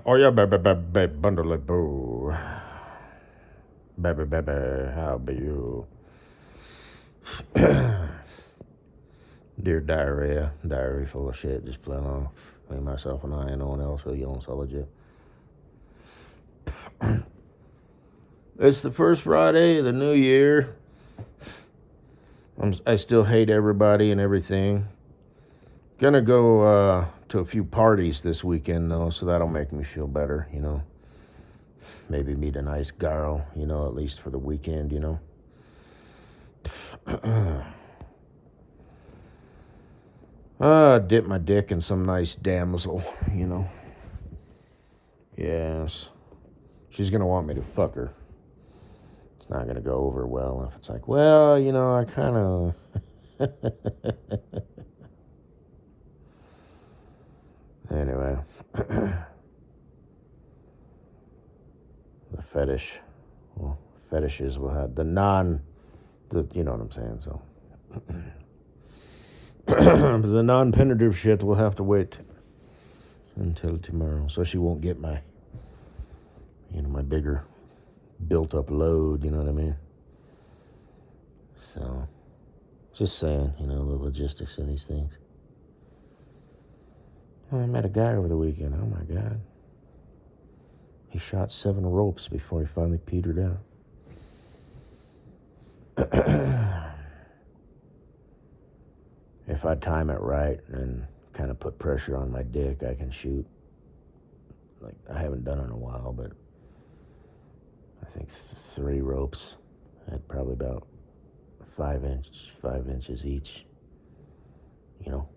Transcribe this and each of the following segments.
Oh yeah, baby, baby, baby, bundle of boo. Baby, baby, how be you? Dear diarrhea, diary full of shit, just plain off. Me, myself, and I, and no one else will yell so legit. It's the first Friday of the new year. I still hate everybody and everything. Gonna go to a few parties this weekend, though, so that'll make me feel better, you know. Maybe meet a nice girl, you know, at least for the weekend, you know. Dip my dick in some nice damsel, you know. Yes. She's gonna want me to fuck her. It's not gonna go over well if it's like, well, you know, I kind of. Anyway, the fetish. Well, fetishes will have you know what I'm saying. So, the non-penetrative shit will have to wait until tomorrow, so she won't get my bigger built-up load. You know what I mean? So, just saying, you know, the logistics of these things. I met a guy over the weekend. Oh my god. He shot 7 ropes before he finally petered out. If I time it right and kind of put pressure on my dick, I can shoot. Like, I haven't done it in a while, but I think 3 ropes at probably about 5 inches each. You know?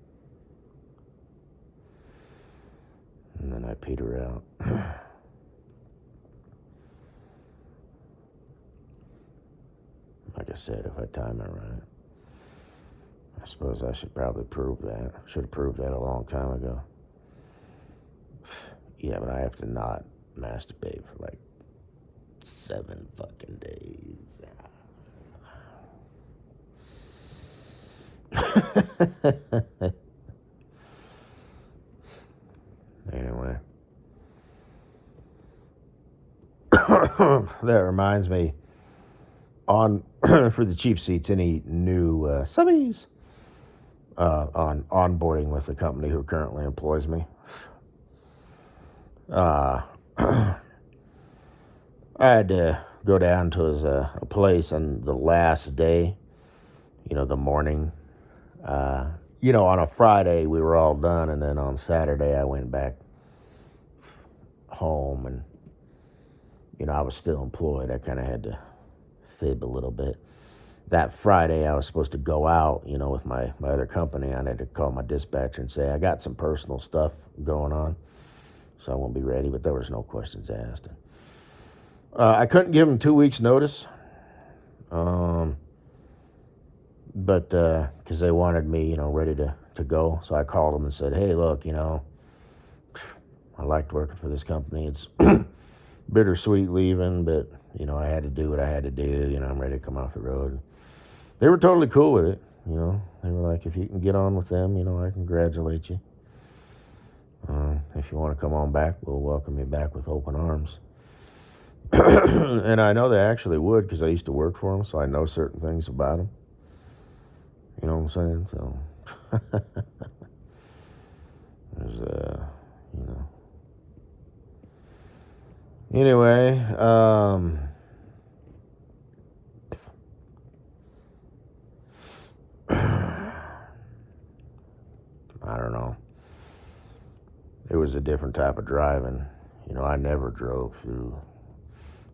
And then I peter out. Like I said, if I time it right. I suppose I should probably prove that. Should have proved that a long time ago. Yeah, but I have to not masturbate for like 7 fucking days. Anyway. That reminds me, on for the cheap seats, any new subbies on onboarding with the company who currently employs me. Uh, I had to go down to his a place on the last day, you know, the morning. You know, on a Friday we were all done, and then on Saturday I went back home, and you know I was still employed. I kind of had to fib a little bit. That Friday I was supposed to go out, you know, with my other company. I had to call my dispatcher and say I got some personal stuff going on, so I won't be ready. But there was no questions asked. I couldn't give them 2 weeks notice, but because they wanted me, you know, ready to go. So I called them and said, hey, look, you know, I liked working for this company. It's bittersweet leaving, but you know, I had to do what I had to do. You know, I'm ready to come off the road. They were totally cool with it. You know, they were like, if you can get on with them, you know, I congratulate you. If you want to come on back, we'll welcome you back with open arms. And I know they actually would, because I used to work for them, so I know certain things about them. You know what I'm saying? So, there's you know. Anyway, I don't know. It was a different type of driving. You know, I never drove through.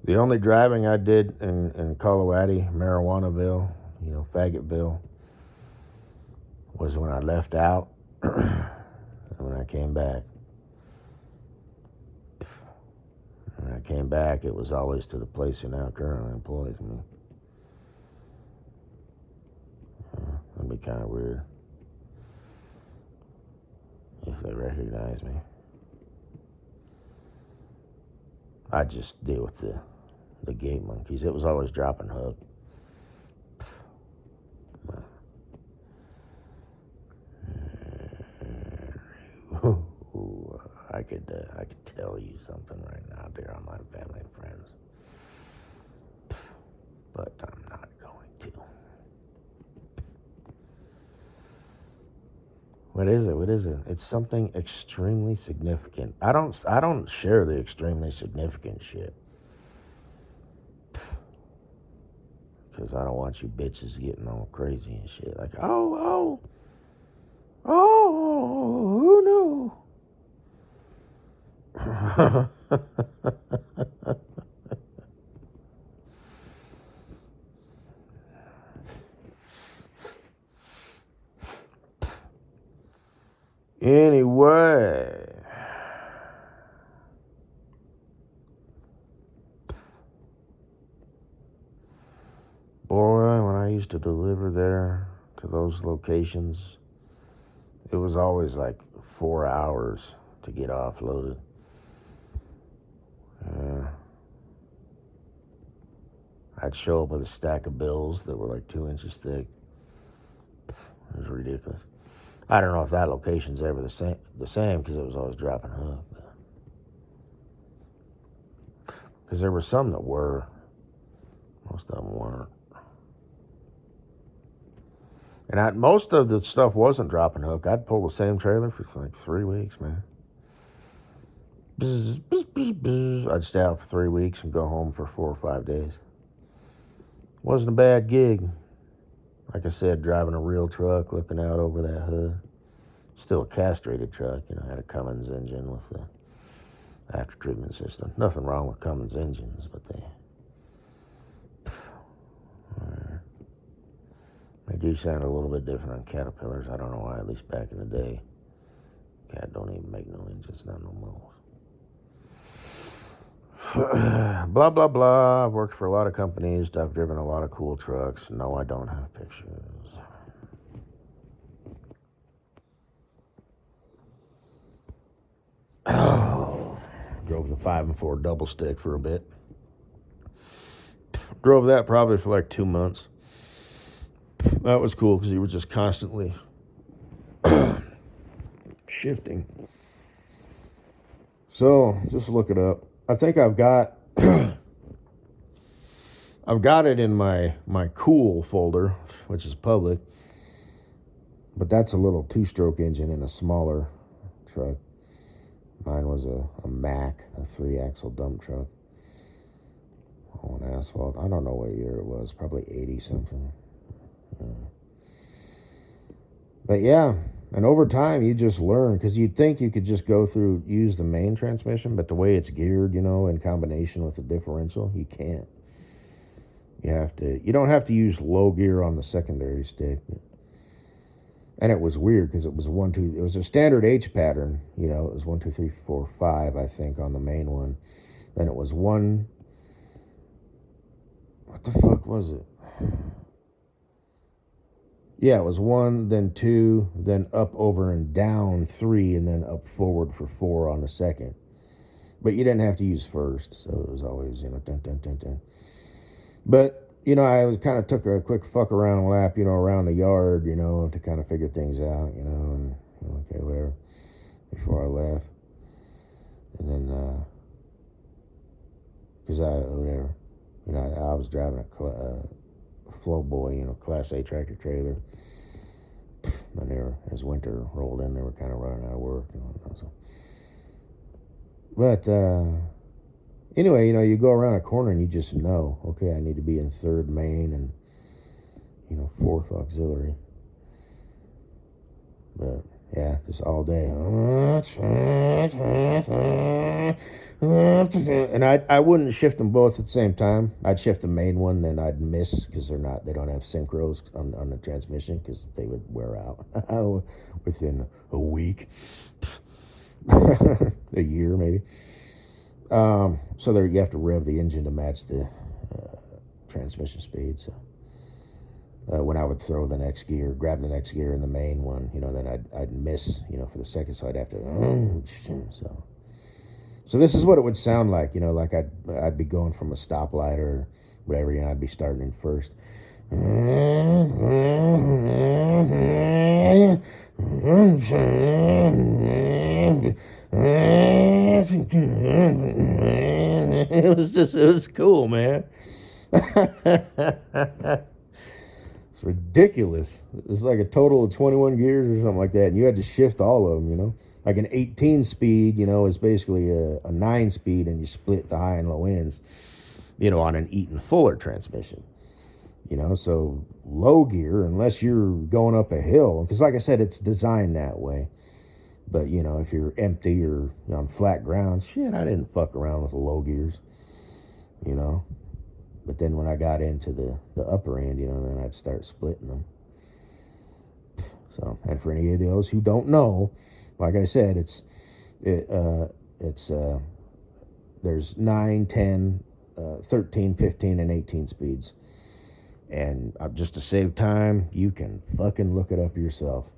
The only driving I did in Colorado, Marijuanaville, you know, Faggotville, was when I left out and when I came back. When I came back, it was always to the place who now currently employs me. That'd be kind of weird if they recognize me. I just deal with the gate monkeys. It was always drop and hook. I I could tell you something right now, dear online family and friends, but I'm not going to. What is it? What is it? It's something extremely significant. I don't share the extremely significant shit because I don't want you bitches getting all crazy and shit. Like, who knew? Anyway, boy, when I used to deliver there to those locations, it was always like 4 hours to get offloaded. I'd show up with a stack of bills that were like 2 inches thick. It was ridiculous. I don't know if that location's ever the same because it was always dropping hook. Because there were some that were. Most of them weren't. And most of the stuff wasn't dropping hook. I'd pull the same trailer for like 3 weeks, man. Bzz, bzz, bzz, bzz. I'd stay out for 3 weeks and go home for 4 or 5 days. Wasn't a bad gig. Like I said, driving a real truck, looking out over that hood. Still a castrated truck, had a Cummins engine with the after treatment system. Nothing wrong with Cummins engines, but they do sound a little bit different on Caterpillars. I don't know why, at least back in the day. Cat don't even make no engines, not no more. Blah, blah, blah. I've worked for a lot of companies. I've driven a lot of cool trucks. No, I don't have pictures. Oh, drove the 5 and 4 double stick for a bit. Drove that probably for like 2 months. That was cool because you were just constantly shifting. So just look it up. I think I've got it in my cool folder, which is public. But that's a little 2-stroke engine in a smaller truck. Mine was a Mack, a 3-axle dump truck on asphalt. I don't know what year it was, probably 80 something. Yeah. But yeah, and over time you just learn, because you'd think you could just use the main transmission, but the way it's geared, in combination with the differential, you can't. You don't have to use low gear on the secondary stick. And it was weird because it was it was a standard H pattern, it was 1, 2, 3, 4, 5, I think, on the main one. Then it was 1, what the fuck was it? Yeah, it was 1, then 2, then up, over, and down 3, and then up forward for 4 on the second. But you didn't have to use first, so it was always, dun, dun, dun, dun. But, I kind of took a quick fuck around lap, around the yard, to kind of figure things out, and okay, whatever, before I left. And then, because I was driving a Flowboy, Class A tractor trailer. And as winter rolled in, they were kind of running out of work and whatnot. So. But anyway, you go around a corner and you just know, okay, I need to be in 3rd main and 4th auxiliary. But yeah, just all day. And I wouldn't shift them both at the same time. I'd shift the main one, then I'd miss because they don't have synchros on the transmission because they would wear out within a week, a year maybe. So you have to rev the engine to match the transmission speed. So when I would throw the next gear, grab the next gear in the main one, then I'd miss, for the second, so I'd have to. So this is what it would sound like, like I'd be going from a stoplight or whatever, I'd be starting in first. it was cool, man. It's ridiculous. It's like a total of 21 gears or something like that, and you had to shift all of them, you know. Like an 18 speed, you know, is basically a 9 speed, and you split the high and low ends, you know, on an Eaton Fuller transmission. You know, so low gear, unless you're going up a hill, because like I said, it's designed that way. But, you know, if you're empty or on flat ground, shit, I didn't fuck around with the low gears, you know. But then when I got into the upper end, you know, then I'd start splitting them. So, and for any of those who don't know, like I said, there's 9, 10, 13, 15, and 18 speeds. And just to save time, you can fucking look it up yourself.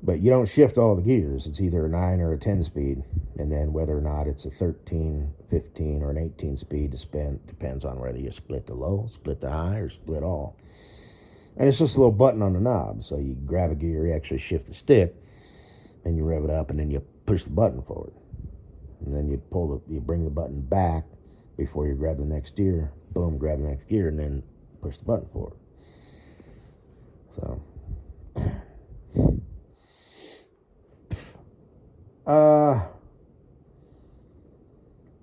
But you don't shift all the gears. It's either a 9 or a 10 speed. And then whether or not it's a 13, 15, or an 18 speed depends on whether you split the low, split the high, or split all. And it's just a little button on the knob. So you grab a gear, you actually shift the stick, and you rev it up, and then you push the button forward. And then you bring the button back before you grab the next gear. Boom, grab the next gear, and then push the button forward. So,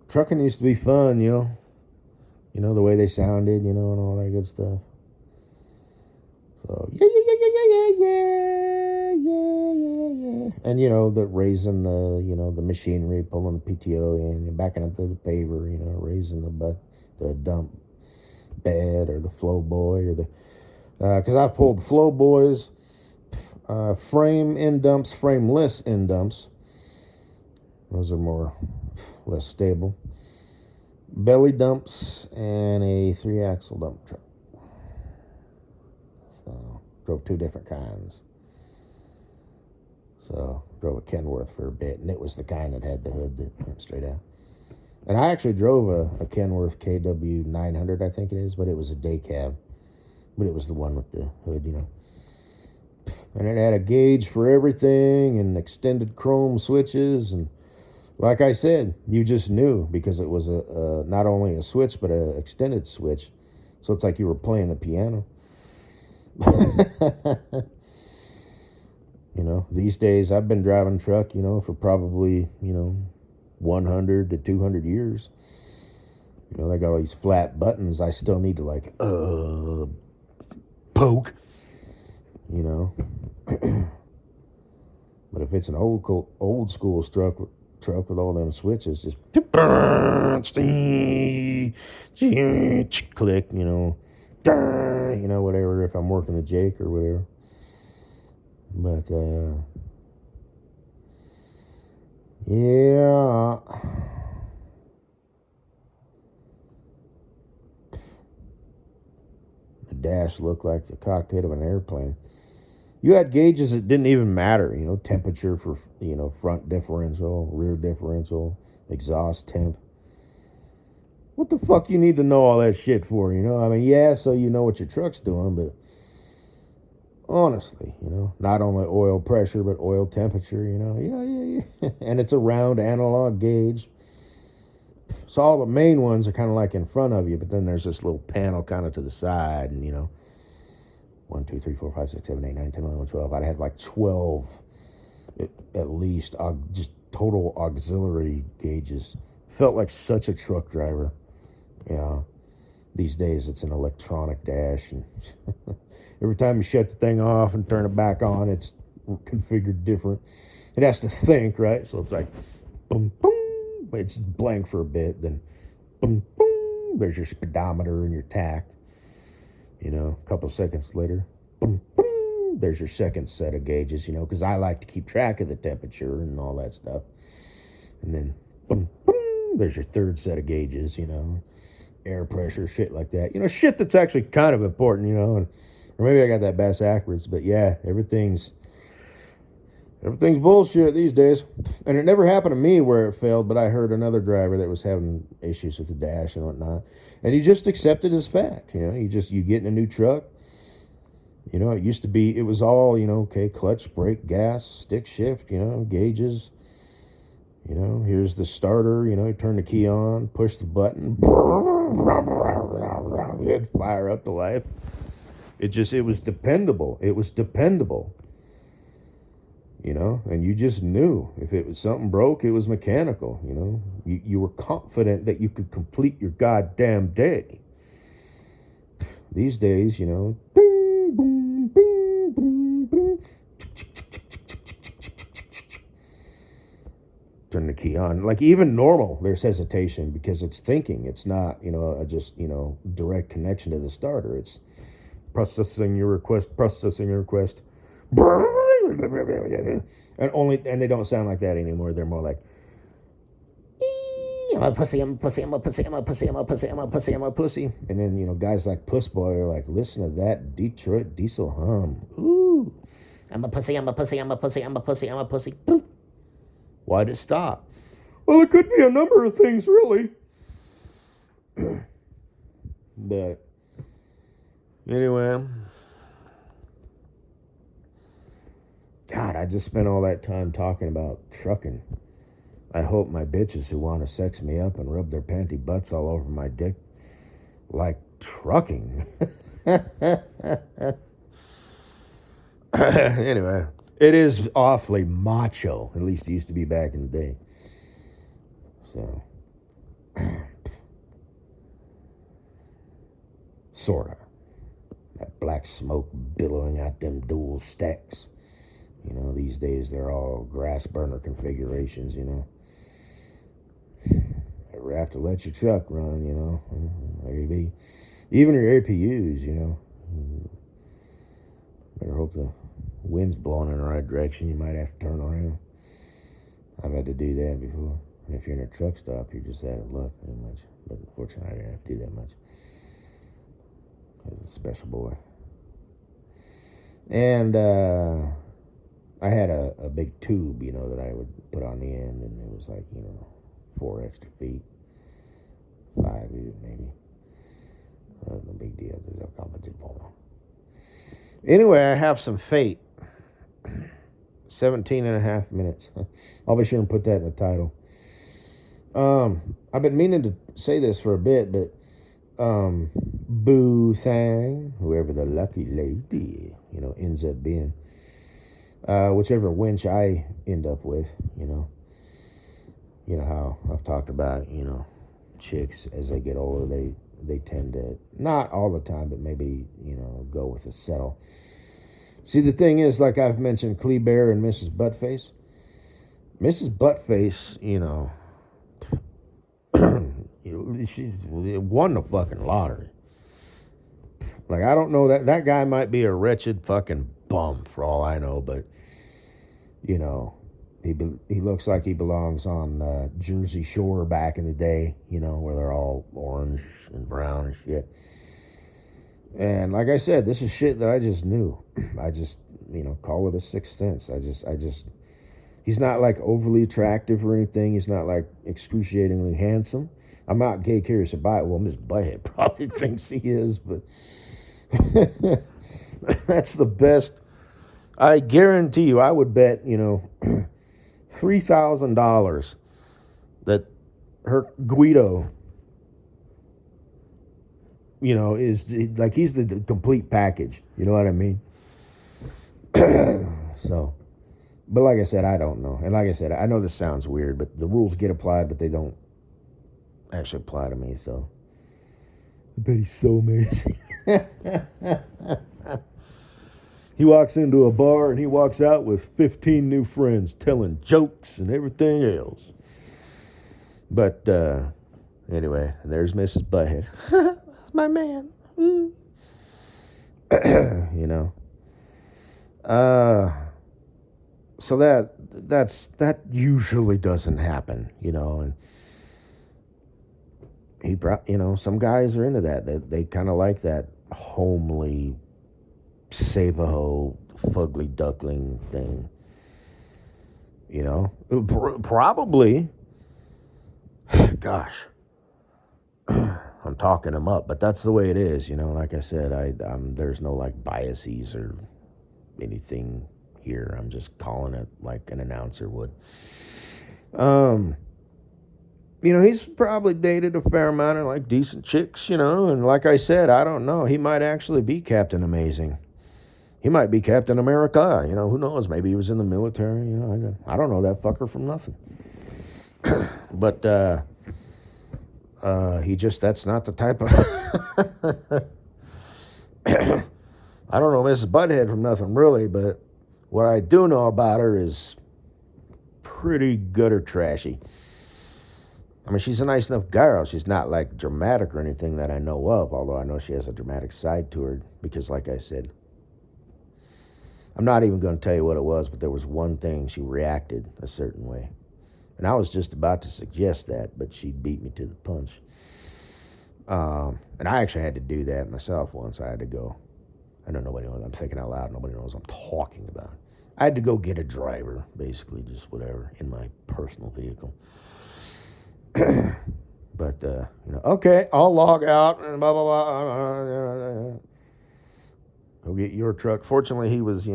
trucking used to be fun, you know. You know, the way they sounded, you know, and all that good stuff. So, yeah. And, you know, raising the machinery, pulling the PTO in, and backing up to the paver, you know, raising the dump bed or the flow boy or because I pulled flow boys, frame end dumps, frameless end dumps. Those are less stable. Belly dumps and a 3-axle dump truck. So drove 2 different kinds. So drove a Kenworth for a bit, and it was the kind that had the hood that went straight out. And I actually drove a Kenworth KW 900, I think it is, but it was a day cab. But it was the one with the hood, you know. And it had a gauge for everything and extended chrome switches. And like I said, you just knew because it was not only a switch, but an extended switch. So it's like you were playing the piano. You know, these days I've been driving truck, you know, for probably, you know, 100 to 200 years. You know, they got all these flat buttons. I still need to like poke, you know. But if it's an old school truck with all them switches, just click, you know, whatever. If I'm working the Jake or whatever. But yeah. The dash looked like the cockpit of an airplane. You had gauges that didn't even matter, you know, temperature for, you know, front differential, rear differential, exhaust temp. What the fuck you need to know all that shit for, you know? I mean, yeah, so you know what your truck's doing, but honestly, you know, not only oil pressure, but oil temperature, you know. And it's a round analog gauge. So all the main ones are kind of like in front of you, but then there's this little panel kind of to the side, and, you know, 1, 2, 3, 4, 5, 6, 7, 8, 9, 10, 11, 12. I'd have like 12 at least, just total auxiliary gauges. Felt like such a truck driver. Yeah. These days it's an electronic dash, and every time you shut the thing off and turn it back on, it's configured different. It has to think, right? So it's like, boom, boom. It's blank for a bit, then boom, boom. There's your speedometer and your tach. You know, a couple seconds later, boom, boom. There's your second set of gauges, you know, because I like to keep track of the temperature and all that stuff. And then, boom, boom. There's your third set of gauges, you know, air pressure, shit like that. You know, shit that's actually kind of important, you know, or maybe I got that backwards, but yeah, everything's bullshit these days. And it never happened to me where it failed, but I heard another driver that was having issues with the dash and whatnot. And you just accept it as fact, you know. You get in a new truck. You know, it was all, you know, okay, clutch, brake, gas, stick shift, you know, gauges. here's the starter, you turn the key on, push the button, it'd fire up to life. It was dependable. It was dependable. And you just knew if it was something broke, it was mechanical. You were confident that you could complete your goddamn day. These days, bing, boom, bing, boom, bing. Turn the key on. Like even normal, there's hesitation because it's thinking. It's not, just, direct connection to the starter. It's processing your request. And they don't sound like that anymore. They're more like, I'm a pussy, I'm a pussy, I'm a pussy, I'm a pussy, I'm a pussy, I'm a pussy, I'm a pussy. And then, guys like Puss Boy are like, listen to that Detroit diesel hum. Ooh. I'm a pussy, I'm a pussy, I'm a pussy, I'm a pussy, I'm a pussy. Boop. Why'd it stop? Well, it could be a number of things, really. But anyway, God, I just spent all that time talking about trucking. I hope my bitches who want to sex me up and rub their panty butts all over my dick like trucking. Anyway, it is awfully macho. At least it used to be back in the day. So, sorta. That black smoke billowing out them dual stacks. These days they're all grass burner configurations, Ever have to let your truck run, There you be. Even your APUs, Better hope the wind's blowing in the right direction. You might have to turn around. I've had to do that before. And if you're in a truck stop, you're just out of luck that much. But unfortunately, I didn't have to do that much. Because it's a special boy. And I had a big tube, that I would put on the end. And it was like, 4 extra feet. 5 even, maybe. No big deal. There's a competent ball. Anyway, I have some fate. 17 and a half minutes. I'll be sure and put that in the title. I've been meaning to say this for a bit, but Boo Thang, whoever the lucky lady, ends up being, whichever winch I end up with, how I've talked about, chicks as they get older, they tend to, not all the time, but maybe, go with a settle. See, the thing is, like I've mentioned, Kleber and Mrs. Buttface. Mrs. Buttface, she won the fucking lottery. Like, I don't know, that guy might be a wretched fucking bum for all I know, but, he looks like he belongs on Jersey Shore back in the day, where they're all orange and brown and shit. And like I said, this is shit that I just knew. I just, call it a sixth sense. He's not like overly attractive or anything. He's not like excruciatingly handsome. I'm not gay curious about it. Well, Miss Butthead probably thinks he is, but that's the best. I guarantee you, I would bet, $3,000 that her Guido, is like he's the complete package. You know what I mean? So, but like I said, I don't know. And like I said, I know this sounds weird, but the rules get applied, but they don't actually apply to me. So, I bet he's so amazing. He walks into a bar and he walks out with 15 new friends telling jokes and everything else. But anyway, there's Mrs. Butthead. That's my man. So that usually doesn't happen, and he brought, some guys are into that. They kind of like that homely, save-a-ho, fugly duckling thing. Probably, gosh, I'm talking him up, but that's the way it is, like I said, there's no like biases or anything here. I'm just calling it like an announcer would. He's probably dated a fair amount of like decent chicks, and like I said, I don't know. He might actually be Captain Amazing. He might be Captain America. Who knows? Maybe he was in the military. I don't know that fucker from nothing. But that's not the type of. I don't know Mrs. Butthead from nothing really, but what I do know about her is pretty good or trashy. I mean, she's a nice enough girl. She's not like dramatic or anything that I know of, although I know she has a dramatic side to her because, like I said, I'm not even going to tell you what it was, but there was one thing she reacted a certain way. And I was just about to suggest that, but she beat me to the punch. And I actually had to do that myself once. I had to go. I know nobody knows. I'm thinking out loud. Nobody knows what I'm talking about. I had to go get a driver, basically, just whatever, in my personal vehicle. But, okay, I'll log out and blah, blah, blah. Go get your truck. Fortunately, he was,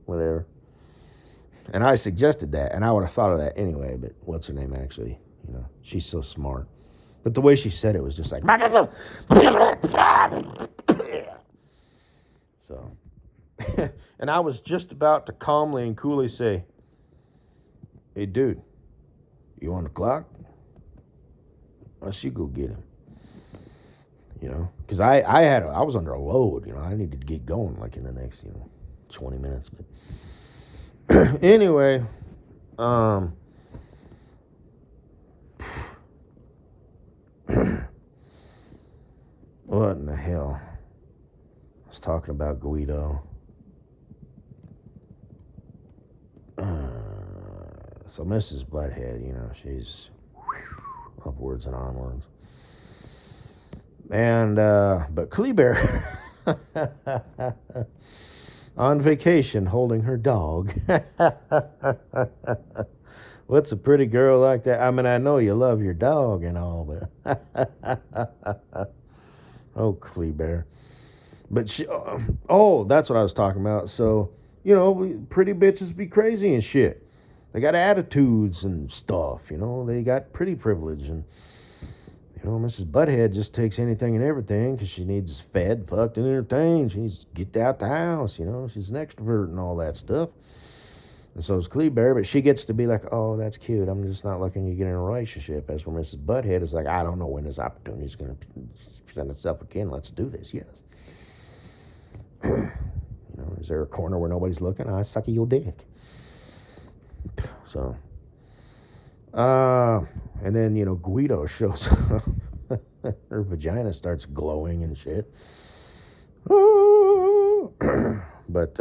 whatever. And I suggested that, and I would have thought of that anyway, but what's her name actually? She's so smart. But the way she said it was just like... So... And I was just about to calmly and coolly say, hey, dude, you on the clock? Why don't you go get him? Because I was under a load. I needed to get going like in the next 20 minutes. But anyway, what in the hell? I was talking about Guido. So Mrs. Butthead, she's upwards and onwards. And, but Kleber, on vacation holding her dog. What's a pretty girl like that? I mean, I know you love your dog and all, but... Oh, Kleber. But she... Oh, that's what I was talking about. So, pretty bitches be crazy and shit. They got attitudes and stuff, They got pretty privilege. And, Mrs. Butthead just takes anything and everything because she needs fed, fucked, and entertained. She needs to get out the house, She's an extrovert and all that stuff. And so is Kleber, but she gets to be like, oh, that's cute. I'm just not looking to get in a relationship. As for Mrs. Butthead, it's like, I don't know when this opportunity is going to present itself again. Let's do this, yes. Is there a corner where nobody's looking? I suck your dick. So, and then, Guido shows up. Her vagina starts glowing and shit. But,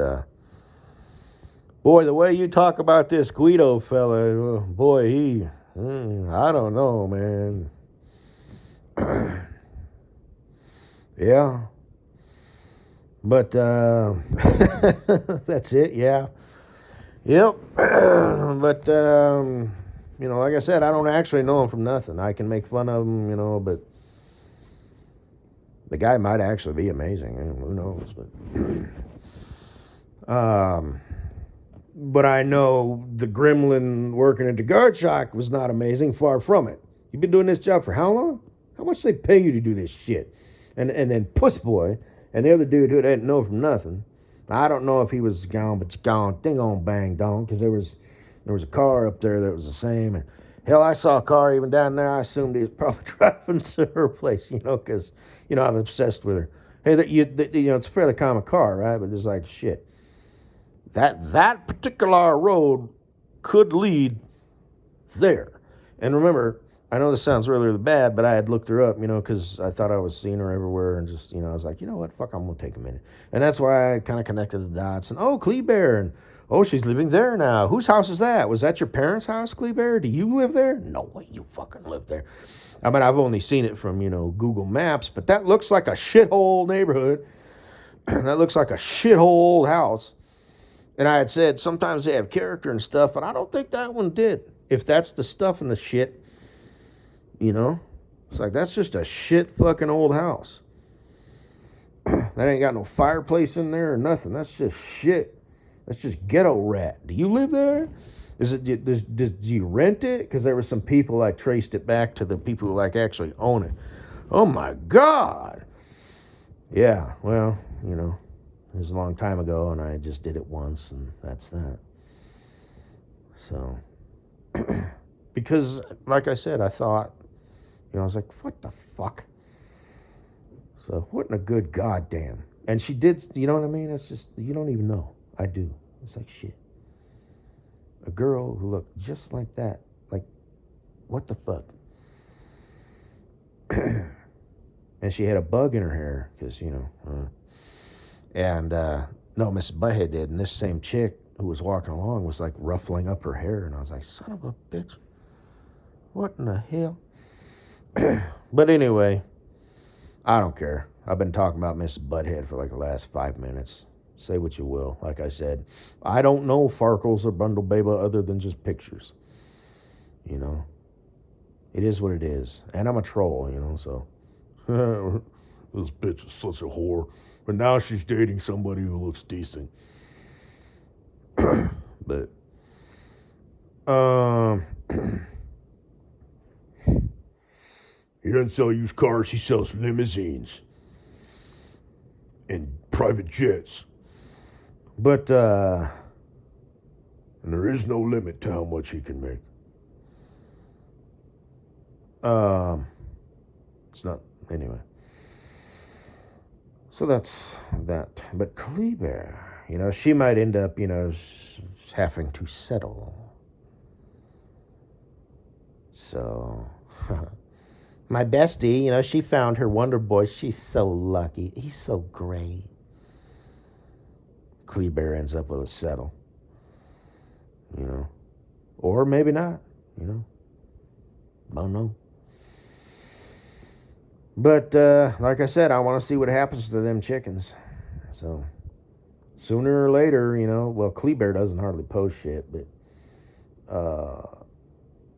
boy, the way you talk about this Guido fella, boy, I don't know, man. Yeah. But, that's it, yeah. Yep. But, like I said, I don't actually know him from nothing. I can make fun of him, but the guy might actually be amazing. Who knows? But I know the gremlin working at the guard shack was not amazing. Far from it. You've been doing this job for how long? How much they pay you to do this shit? And then Puss Boy and the other dude who didn't know from nothing. I don't know if he was gone, but it's gone, ding on bang dong, because there was a car up there that was the same. And hell, I saw a car even down there. I assumed he was probably driving to her place, because I'm obsessed with her. Hey, it's a fairly common car, right? But it's like shit. That particular road could lead there. And remember, I know this sounds really, really bad, but I had looked her up, because I thought I was seeing her everywhere, and just, I was like, you know what, fuck, I'm going to take a minute. And that's why I kind of connected the dots, and, oh, Kleber, and, oh, she's living there now. Whose house is that? Was that your parents' house, Kleber? Do you live there? No way, you fucking live there. I mean, I've only seen it from, Google Maps, but that looks like a shithole neighborhood. That looks like a shithole house. And I had said, sometimes they have character and stuff, but I don't think that one did. If that's the stuff and the shit, it's like, that's just a shit fucking old house. That ain't got no fireplace in there or nothing. That's just shit. That's just ghetto rat. Do you live there? Is it? Did you rent it? Because there were some people I traced it back to the people who like actually own it. Oh my God. Yeah. Well, it was a long time ago, and I just did it once, and that's that. So, because like I said, I thought, I was like, what the fuck? So, what in a good goddamn. And she did, you know what I mean? It's just, you don't even know. I do. It's like shit. A girl who looked just like that. Like, what the fuck? And she had a bug in her hair, because, no, Mrs. Butthead did. And this same chick who was walking along was like ruffling up her hair. And I was like, son of a bitch. What in the hell? But anyway, I don't care. I've been talking about Miss Butthead for like the last 5 minutes. Say what you will. Like I said, I don't know Farkles or Bundle Baba other than just pictures. It is what it is. And I'm a troll, so. This bitch is such a whore. But now she's dating somebody who looks decent. But, he doesn't sell used cars, he sells limousines. And private jets. But, and there is no limit to how much he can make. It's not, anyway. So that's that. But Kleber, she might end up, having to settle. So, my bestie, she found her Wonder Boy. She's so lucky. He's so great. Kleber ends up with a settle. Or maybe not, I don't know. But, like I said, I want to see what happens to them chickens. So, sooner or later, well, Kleber doesn't hardly post shit, but,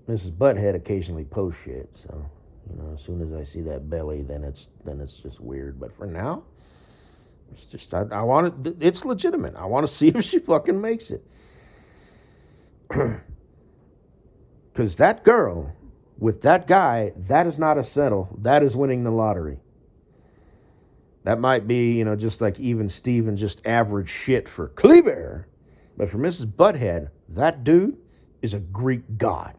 Mrs. Butthead occasionally posts shit, so, as soon as I see that belly, then it's just weird. But for now, it's just, I want it, it's legitimate. I want to see if she fucking makes it. Because that girl with that guy, that is not a settle. That is winning the lottery. That might be, just like even Steven, just average shit for Kleber. But for Mrs. Butthead, that dude is a Greek god.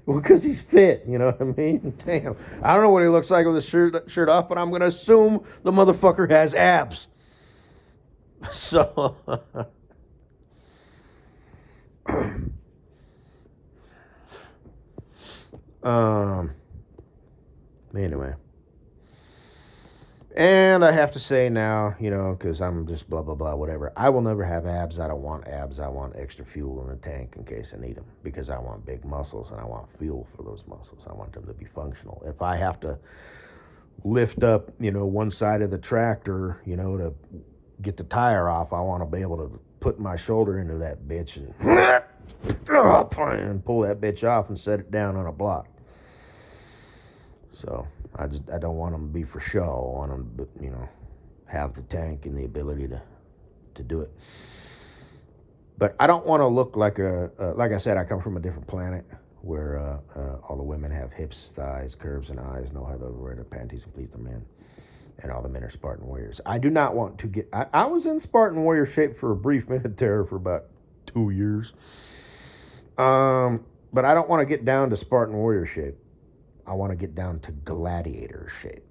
Well, because he's fit, you know what I mean? Damn. I don't know what he looks like with his shirt off, but I'm going to assume the motherfucker has abs. So, anyway. And I have to say now, because I'm just blah, blah, blah, whatever. I will never have abs. I don't want abs. I want extra fuel in the tank in case I need them. Because I want big muscles and I want fuel for those muscles. I want them to be functional. If I have to lift up, one side of the tractor, to get the tire off, I want to be able to put my shoulder into that bitch and pull that bitch off and set it down on a block. So I don't want them to be for show. I want them to, have the tank and the ability to do it. But I don't want to look like like I said, I come from a different planet where all the women have hips, thighs, curves, and eyes, know how to wear their panties and please the men. And all the men are Spartan warriors. I do not want to get... I was in Spartan warrior shape for a brief minute there for about 2 years. But I don't want to get down to Spartan warrior shape. I want to get down to gladiator shape.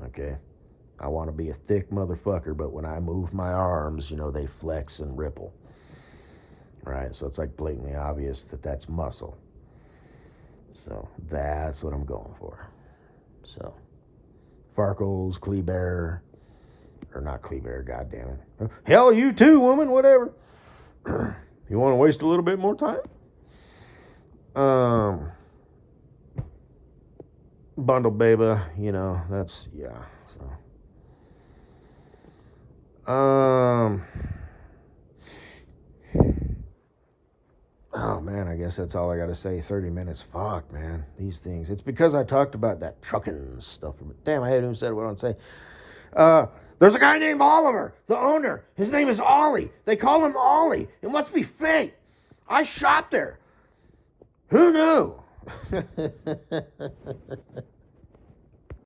Okay? I want to be a thick motherfucker, but when I move my arms, they flex and ripple. Right? So it's like blatantly obvious that that's muscle. So that's what I'm going for. So... Farkles, Kleber, or not Kleber, goddammit. Hell, you too, woman, whatever. You want to waste a little bit more time? Bundle Baba, that's, yeah, so. Oh, man, I guess that's all I got to say. 30 minutes. Fuck, man. These things. It's because I talked about that trucking stuff. Damn, I haven't even said what I want to say. There's a guy named Oliver, the owner. His name is Ollie. They call him Ollie. It must be fate. I shop there. Who knew?